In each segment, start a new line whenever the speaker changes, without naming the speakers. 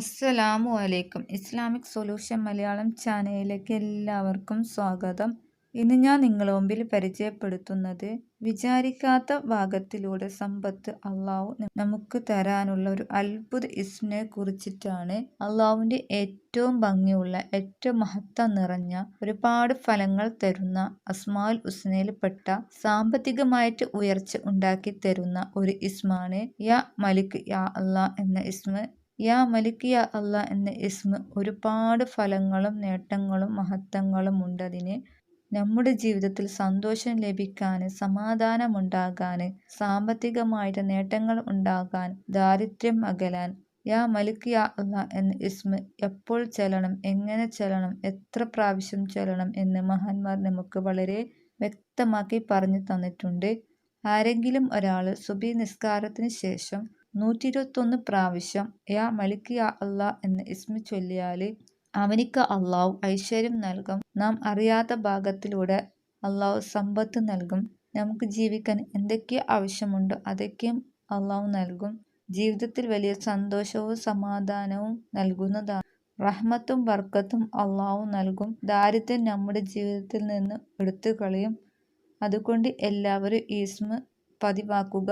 അസ്സലാമു അലൈക്കും. Islamic solution Malayalam ചാനലിലേക്ക് എല്ലാവർക്കും സ്വാഗതം. ഇന്ന് ഞാൻ നിങ്ങളുടെ മുമ്പിൽ പരിചയപ്പെടുത്തുന്നത് വിചാരിക്കാത്ത ഭാഗത്തിലൂടെ സമ്പത്ത് അള്ളാഹു നമുക്ക് തരാനുള്ള ഒരു അത്ഭുത ഇസ്മിനെ കുറിച്ചിട്ടാണ്. അള്ളാഹുവിൻ്റെ ഏറ്റവും ഭംഗിയുള്ള, ഏറ്റവും മഹത്വം നിറഞ്ഞ, ഒരുപാട് ഫലങ്ങൾ തരുന്ന അസ്മാഉൽ ഹുസ്നയിൽപ്പെട്ട, സാമ്പത്തികമായിട്ട് ഉയർച്ച ഉണ്ടാക്കി തരുന്ന ഒരു ഇസ്മാണ് യാ മലിക് യാ അള്ളാഹ് എന്ന ഇസ്മ. യാ മലിക് യാ അള്ളാഹ് എന്ന ഇസ്മ ഒരുപാട് ഫലങ്ങളും നേട്ടങ്ങളും മഹത്വങ്ങളും ഉണ്ടതിന്. നമ്മുടെ ജീവിതത്തിൽ സന്തോഷം ലഭിക്കാൻ, സമാധാനമുണ്ടാകാൻ, സാമ്പത്തികമായിട്ട് നേട്ടങ്ങൾ ഉണ്ടാകാൻ, ദാരിദ്ര്യം അകലാൻ യാ മലിക് യാ അള്ളാഹ് എന്ന ഇസ്മ എപ്പോൾ ചൊല്ലണം, എങ്ങനെ ചൊല്ലണം, എത്ര പ്രാവശ്യം ചൊല്ലണം എന്ന് മഹാന്മാർ നമുക്ക് വളരെ വ്യക്തമാക്കി പറഞ്ഞു തന്നിട്ടുണ്ട്. ആരെങ്കിലും ഒരാൾ സുബഹി നിസ്കാരത്തിന് ശേഷം 121 പ്രാവശ്യം യാ മലിക് യാ അള്ളാഹ് എന്ന ഇസ്മ ചൊല്ലിയാൽ അവനിക്ക് അള്ളാഹു ഐശ്വര്യം നൽകും. നാം അറിയാത്ത ഭാഗത്തിലൂടെ അള്ളാഹു സമ്പത്ത് നൽകും. നമുക്ക് ജീവിക്കാൻ എന്തൊക്കെ ആവശ്യമുണ്ടോ അതൊക്കെയും അള്ളാഹു നൽകും. ജീവിതത്തിൽ വലിയ സന്തോഷവും സമാധാനവും നൽകുന്നതാണ്. റഹ്മത്തും ബർക്കത്തും അള്ളാഹു നൽകും. ദാരിദ്ര്യം നമ്മുടെ ജീവിതത്തിൽ നിന്ന് എടുത്തു കളയും. അതുകൊണ്ട് എല്ലാവരും ഈ ഇസ്മ പതിവാക്കുക.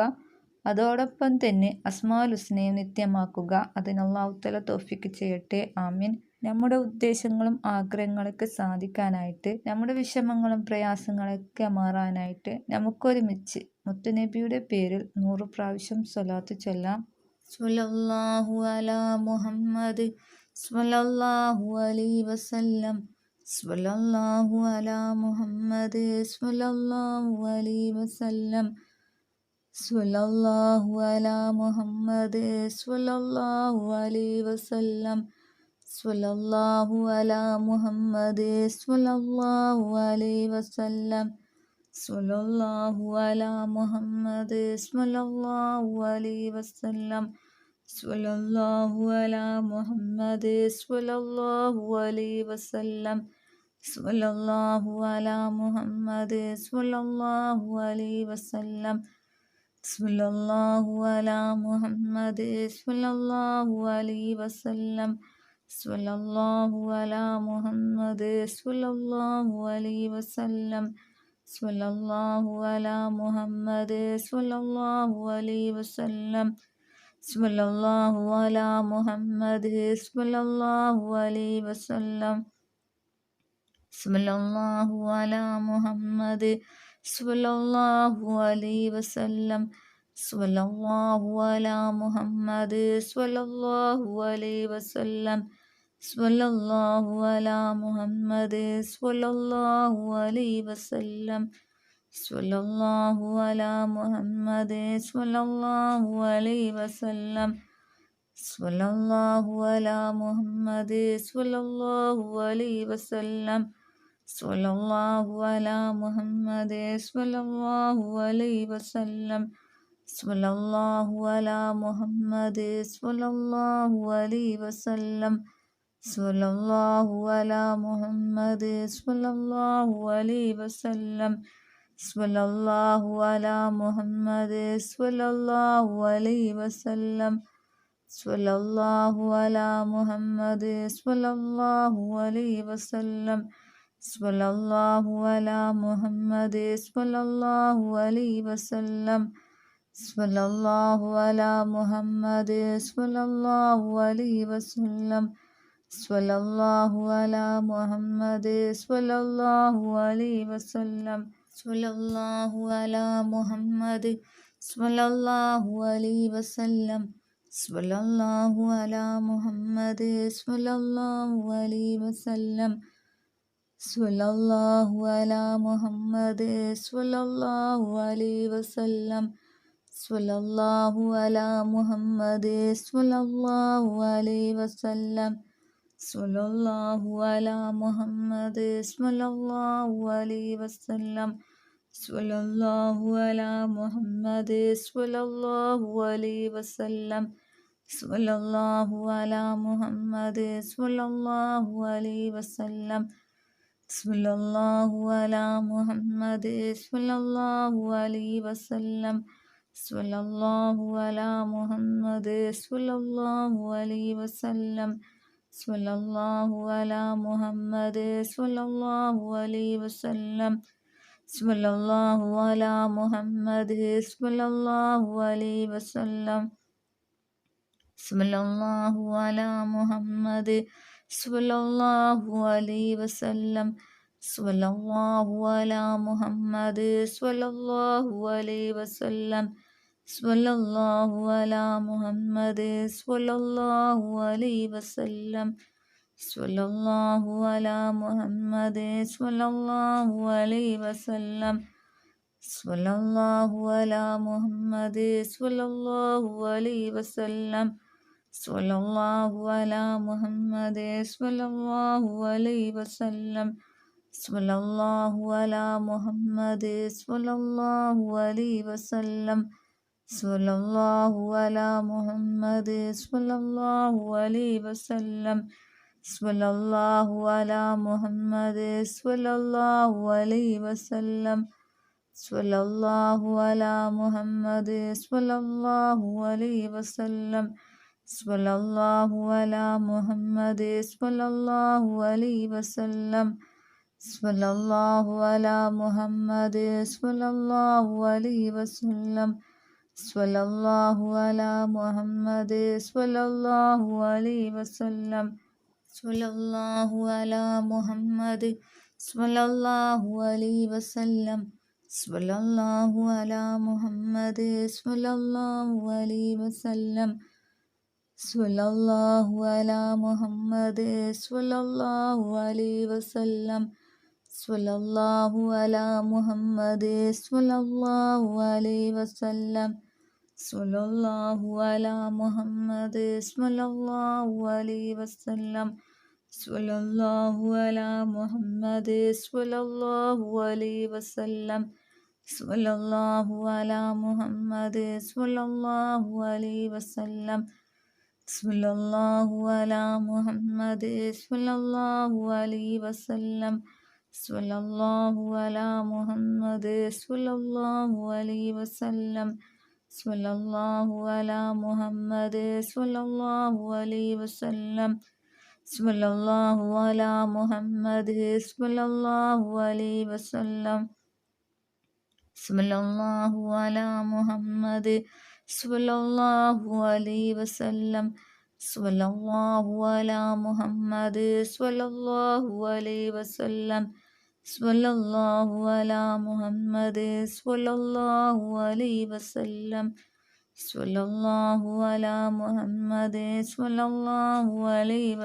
അതോടൊപ്പം തന്നെ അസ്മാഉൽ ഹുസ്നയെ നിത്യമാക്കുക. അതിന് അല്ലാഹു തആല തൗഫീഖ് ചെയ്യട്ടെ. ആമീൻ. നമ്മുടെ ഉദ്ദേശങ്ങളും ആഗ്രഹങ്ങളൊക്കെ സാധിക്കാനായിട്ട്, നമ്മുടെ വിഷമങ്ങളും പ്രയാസങ്ങളൊക്കെ മാറാനായിട്ട് നമുക്കൊരുമിച്ച് മുത്തുനബിയുടെ പേരിൽ 100 പ്രാവശ്യം സ്വലാത്ത് ചൊല്ലാം. സ്വല്ലല്ലാഹു അലാ മുഹമ്മദ് സ്വല്ലല്ലാഹു അലൈഹി വസല്ലം. സ്വല്ലല്ലാഹു അലാ മുഹമ്മദ് സ്വല്ലല്ലാഹു അലൈഹി വസല്ലം. സ്വല്ലല്ലാഹു അലാ മുഹമ്മദ് സ്വല്ലല്ലാഹു അലൈഹി വസല്ലം. സ്വല്ലല്ലാഹു അലാ മുഹമ്മദ് സ്വല്ലല്ലാഹു അലൈഹി വസല്ലം. സ്വല്ലല്ലാഹു അലാ മുഹമ്മദ് സ്വല്ലല്ലാഹു അലൈഹി വസല്ലം. സ്വല്ലല്ലാഹു അലാ മുഹമ്മദ് സ്വല്ലല്ലാഹു അലൈഹി വസല്ലം. സ്വല്ലല്ലാഹു അലാ മുഹമ്മദ് സ്വല്ലല്ലാഹു അലൈഹി വസല്ലം. സ്വല്ലല്ലാഹു അലാ മുഹമ്മദ് സ്വല്ലല്ലാഹു അലൈഹി വസല്ലം. സ്വല്ലല്ലാഹു അലാ മുഹമ്മദ് സ്വല്ലല്ലാഹു അലൈഹി വസല്ലം. സ്വല്ലല്ലാഹു അലാ മുഹമ്മദ് സ്വല്ലല്ലാഹു അലൈഹി വസല്ലം. സ്വല്ലല്ലാഹു അലാ മുഹമ്മദ് സ്വല്ലല്ലാഹു അലൈഹി വസല്ലം. സ്വല്ലല്ലാഹു അലാ മുഹമ്മദ് സ്വല്ലല്ലാഹു അലൈഹി വസല്ലം. സ്വല്ലല്ലാഹു അലാ മുഹമ്മദ് സ്വല്ലല്ലാഹു അലൈഹി വസല്ലം. സ്വല്ലല്ലാഹു അലാ മുഹമ്മദ് സ്വല്ലല്ലാഹു അലൈഹി വസല്ലം. സ്വല്ലല്ലാഹു അലാ മുഹമ്മദ് സ്വല്ലല്ലാഹു അലൈഹി വസല്ലം. സ്വല്ലല്ലാഹു അലാ മുഹമ്മദ് സ്വല്ലല്ലാഹു അലൈഹി വസല്ലം. സ്വല്ലല്ലാഹു അലാ മുഹമ്മദ് സ്വല്ലല്ലാഹു അലൈഹി വസല്ലം. സ്വല്ലല്ലാഹു അലാ മുഹമ്മദ് സ്വല്ലല്ലാഹു അലൈഹി വസല്ലം. സ്വല്ലല്ലാഹു അലാ മുഹമ്മദ് സ്വല്ലല്ലാഹു അലൈഹി വസല്ലം. സ്വല്ലല്ലാഹു അലാ മുഹമ്മദ് സ്വല്ലല്ലാഹു അലൈഹി വസല്ലം. സ്വല്ലല്ലാഹു അലാ മുഹമ്മദ് സ്വല്ലല്ലാഹു അലൈഹി വസല്ലം. സ്വല്ലല്ലാഹു അലാ മുഹമ്മദ് സ്വല്ലല്ലാഹു അലൈഹി വസല്ലം. സ്വല്ലല്ലാഹു അലാ മുഹമ്മദ് സ്വല്ലല്ലാഹു അലൈഹി വസല്ലം. സ്വല്ലല്ലാഹു അലാ മുഹമ്മദ് സ്വല്ലല്ലാഹു അലൈഹി വസല്ലം. സ്വല്ലല്ലാഹു അലാ മുഹമ്മദ് സ്വല്ലല്ലാഹു അലൈഹി വസല്ലം. സ്വല്ലല്ലാഹു അലാ മുഹമ്മദ് സ്വല്ലല്ലാഹു അലൈഹി വസല്ലം. സ്വല്ലല്ലാഹു അലാ മുഹമ്മദ് സ്വല്ലല്ലാഹു അലൈഹി വസല്ലം. സ്വല്ലല്ലാഹു അലാ മുഹമ്മദ് സ്വല്ലല്ലാഹു അലൈഹി വസല്ലം. സ്വല്ലല്ലാഹു അലാ മുഹമ്മദ് സ്വല്ലല്ലാഹു അലൈഹി വസല്ലം. സ്വല്ലല്ലാഹു അലാ മുഹമ്മദ് സ്വല്ലല്ലാഹു അലൈഹി വസല്ലം. സ്വല്ലല്ലാഹു അലാ മുഹമ്മദ് സ്വല്ലല്ലാഹു അലൈഹി വസല്ലം. സ്വല്ലല്ലാഹു അലാ മുഹമ്മദ് സ്വല്ലല്ലാഹു അലൈഹി വസല്ലം. സ്വല്ലല്ലാഹു അലാ മുഹമ്മദ് സ്വല്ലല്ലാഹു അലൈഹി വസല്ലം സ്വല്ലല്ലാഹു അലാ മുഹമ്മദ് സ്വല്ലല്ലാഹു അലൈഹി വസല്ലം സ്വല്ലല്ലാഹു അലാ മുഹമ്മദ് സ്വല്ലല്ലാഹു അലൈഹി വസല്ലം സ്വല്ലല്ലാഹു അലാ മുഹമ്മദ് സ്വല്ലല്ലാഹു അലൈഹി വസല്ലം സ്വല്ലല്ലാഹു അലാ മുഹമ്മദ് സ്വല്ലല്ലാഹു അലൈഹി വസല്ലം സ്വല്ലല്ലാഹു അലാ മുഹമ്മദ് സ്വല്ലല്ലാഹു അലൈഹി വസല്ലം സ്വല്ലല്ലാഹു അലാ മുഹമ്മദ് സ്വല്ലല്ലാഹു അലൈഹി വസല്ലം സ്വല്ലല്ലാഹു അലാ മുഹമ്മദ് സ്വല്ലല്ലാഹു അലൈഹി വസല്ലം സ്വല്ലല്ലാഹു അലാ മുഹമ്മദ് സ്വല്ലല്ലാഹു അലൈഹി വസല്ലം സ്വല്ലല്ലാഹു അലാ മുഹമ്മദ് സ്വല്ലല്ലാഹു അലൈഹി വസല്ലം സ്വല്ലല്ലാഹു അലാ മുഹമ്മദ് സ്വല്ലല്ലാഹു അലൈഹി വസല്ലം സ്വല്ലല്ലാഹു അലാ മുഹമ്മദ് സ്വല്ലല്ലാഹു അലൈഹി വസല്ലം സ്വല്ലല്ലാഹു അലാ മുഹമ്മദ് സ്വല്ലല്ലാഹു അലൈഹി വസല്ലം സ്വല്ലല്ലാഹു അലാ മുഹമ്മദ് സ്വല്ലല്ലാഹു അലൈഹി വസല്ലം സ്വല്ലല്ലാഹു അലാ മുഹമ്മദ് സ്വല്ലല്ലാഹു അലൈഹി വസല്ലം സ്വല്ലല്ലാഹു അലാ മുഹമ്മദ് സ്വല്ലല്ലാഹു അലൈഹി വസല്ലം സ്വല്ലല്ലാഹു അലാ മുഹമ്മദ് സ്വല്ലല്ലാഹു അലൈഹി വസല്ലം സ്വല്ലല്ലാഹു അലാ മുഹമ്മദ് സ്വല്ലല്ലാഹു അലൈഹി വസല്ലം സ്വല്ലല്ലാഹു അലാ മുഹമ്മദ് സ്വല്ലല്ലാഹു അലൈഹി വസല്ലം സ്വല്ലല്ലാഹു അലാ മുഹമ്മദ് സ്വല്ലല്ലാഹു അലൈഹി വസല്ലം സ്വല്ലല്ലാഹു അലാ മുഹമ്മദ് സ്വല്ലല്ലാഹു അലൈഹി വസല്ലം സ്വല്ലല്ലാഹു അലാ മുഹമ്മദ് സ്വല്ലല്ലാഹു അലൈഹി വസല്ലം സ്വല്ലല്ലാഹു അലാ മുഹമ്മദ് സ്വല്ലല്ലാഹു അലൈഹി വസല്ലം സ്വല്ലല്ലാഹു അലാ മുഹമ്മദ് സ്വല്ലല്ലാഹു അലൈഹി വസല്ലം സ്വല്ലല്ലാഹു അലാ മുഹമ്മദ് സ്വല്ലല്ലാഹു അലൈഹി വസല്ലം സ്വല്ലല്ലാഹു അലാ മുഹമ്മദ് സ്വല്ലല്ലാഹു അലൈഹി വസല്ലം സ്വല്ലല്ലാഹു അലാ മുഹമ്മദ് സ്വല്ലല്ലാഹു അലൈഹി വസല്ലം സ്വല്ലല്ലാഹു അലാ മുഹമ്മദ് സ്വല്ലല്ലാഹു അലൈഹി വസല്ലം സ്വല്ലല്ലാഹു അലാ മുഹമ്മദ് സ്വല്ലല്ലാഹു അലൈഹി വസല്ലം സ്വല്ലല്ലാഹു അലാ മുഹമ്മദ് സ്വല്ലല്ലാഹു അലൈഹി വസല്ലം സ്വല്ലല്ലാഹു അലാ മുഹമ്മദ് സ്വല്ലല്ലാഹു അലൈഹി വസല്ലം സ്വല്ലല്ലാഹു അലാ മുഹമ്മദ് സ്വല്ലല്ലാഹു അലൈഹി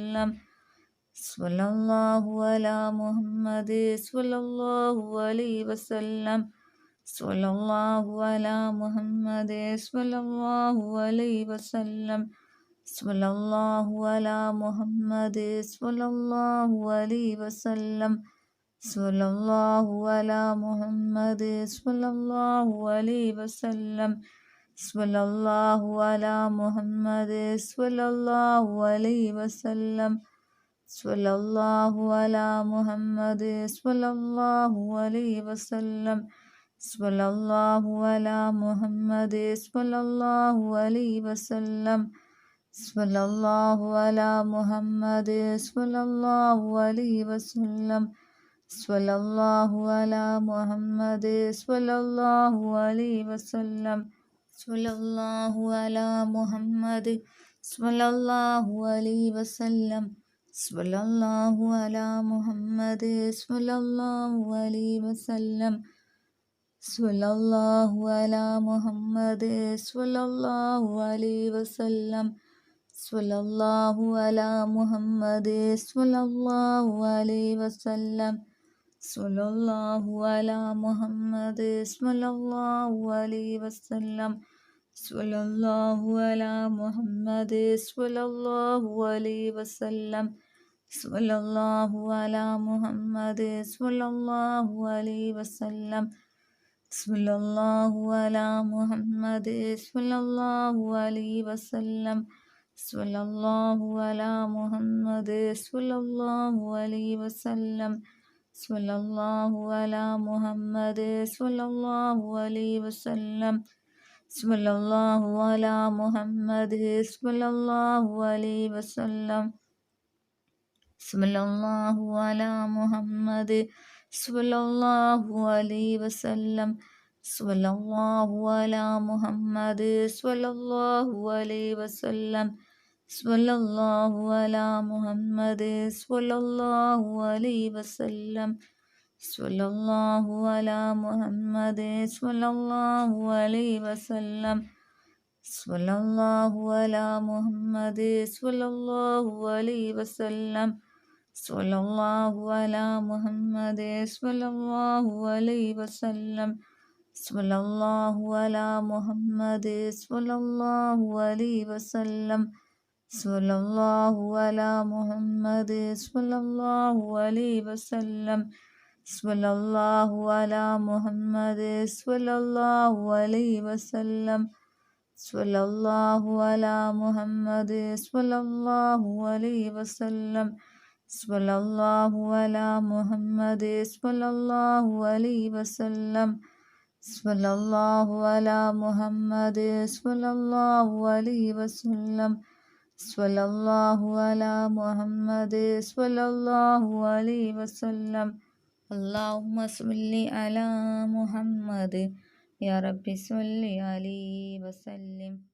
വസല്ലം സ്വല്ലല്ലാഹു അലാ മുഹമ്മദ് സ്വല്ലല്ലാഹു അലൈഹി വസല്ലം സ്വല്ലല്ലാഹു അലാ മുഹമ്മദ് സ്വല്ലല്ലാഹു അലൈഹി വസല്ലം സ്വല്ലല്ലാഹു അലാ മുഹമ്മദ് സ്വല്ലല്ലാഹു അലൈഹി വസല്ലം സ്വല്ലല്ലാഹു അലാ മുഹമ്മദ് സ്വല്ലല്ലാഹു അലൈഹി വസല്ലം സ്വല്ലല്ലാഹു അലാ മുഹമ്മദ് സ്വല്ലല്ലാഹു അലൈഹി വസല്ലം സ്വല്ലല്ലാഹു അലാ മുഹമ്മദ് സ്വല്ലല്ലാഹു അലൈഹി വസല്ലം സ്വല്ലല്ലാഹു അലാ മുഹമ്മദ് സ്വല്ലല്ലാഹു അലൈഹി വസല്ലം സ്വല്ലല്ലാഹു അലാ മുഹമ്മദ് സ്വല്ലല്ലാഹു അലൈഹി വസല്ലം സ്വല്ലല്ലാഹു അലാ മുഹമ്മദ് സ്വല്ലല്ലാഹു അലൈഹി വസല്ലം സ്വല്ലല്ലാഹു അലാ മുഹമ്മദ് സ്വല്ലല്ലാഹു അലൈഹി വസല്ലം സ്വല്ലല്ലാഹു അലാ മുഹമ്മദ് സ്വല്ലല്ലാഹു അലൈഹി വസല്ലം സ്വല്ലല്ലാഹു അലാ മുഹമ്മദ് സ്വല്ലല്ലാഹു അലൈഹി വസല്ലം സ്വല്ലല്ലാഹു അലാ മുഹമ്മദ് സ്വല്ലല്ലാഹു അലൈഹി വസല്ലം സ്വല്ലല്ലാഹു അലാ മുഹമ്മദ് സ്വല്ലല്ലാഹു അലൈഹി വസല്ലം സ്വല്ലല്ലാഹു അലാ മുഹമ്മദ് സ്വല്ലല്ലാഹു അലൈഹി വസല്ലം സ്വല്ലല്ലാഹു അലാ മുഹമ്മദ് സ്വല്ലല്ലാഹു അലൈഹി വസല്ലം സ്വല്ലല്ലാഹു അലാ മുഹമ്മദ് സ്വല്ലല്ലാഹു അലൈഹി വസല്ലം സ്വല്ലല്ലാഹു അലാ മുഹമ്മദ് സ്വല്ലല്ലാഹു അലൈഹി വസല്ലം സ്വല്ലല്ലാഹു അലാ മുഹമ്മദ് സ്വല്ലല്ലാഹു അലൈഹി വസല്ലം. സ്വല്ലല്ലാഹു അലാ മുഹമ്മദ് സ്വല്ലല്ലാഹു അലൈഹി വസല്ലം. സ്വല്ലല്ലാഹു അലാ മുഹമ്മദ് സ്വല്ലല്ലാഹു അലൈഹി വസല്ലം. സ്വല്ലല്ലാഹു അലാ മുഹമ്മദ് സ്വല്ലല്ലാഹു അലൈഹി വസല്ലം. സ്വല്ലല്ലാഹു അലാ മുഹമ്മദ് സ്വല്ലല്ലാഹു അലൈഹി വസല്ലം. സ്വല്ലല്ലാഹു അലാ മുഹമ്മദ് സ്വല്ലല്ലാഹു അലൈഹി വസല്ലം. സ്വല്ലല്ലാഹു അലാ മുഹമ്മദ് സ്വല്ലല്ലാഹു അലൈഹി വസല്ലം. സ്വല്ലല്ലാഹു അലാ മുഹമ്മദ് സ്വല്ലല്ലാഹു അലൈഹി വസല്ലം. സ്വല്ലല്ലാഹു അലാ മുഹമ്മദ് സ്വല്ലല്ലാഹു അലൈഹി വസല്ലം. സ്വല്ലല്ലാഹു അലാ മുഹമ്മദ് സ്വല്ലല്ലാഹു അലൈഹി വസല്ലം. സ്വല്ലല്ലാഹു അലാ മുഹമ്മദ് സ്വല്ലല്ലാഹു അലൈഹി വസല്ലം. സ്വല്ലല്ലാഹു അലാ മുഹമ്മദ് സ്വല്ലല്ലാഹു അലൈഹി വസല്ലം. സ്വല്ലല്ലാഹു അലാ മുഹമ്മദ് സ്വല്ലല്ലാഹു അലൈഹി വസല്ലം. സ്വല്ലല്ലാഹു അലാ മുഹമ്മദ് സ്വല്ലല്ലാഹു അലൈഹി വസല്ലം. അല്ലാഹുമ്മ സ്വല്ലി അലാ മുഹമ്മദ് യാ റബ്ബി സ്വല്ലി അലൈഹി വസല്ലം.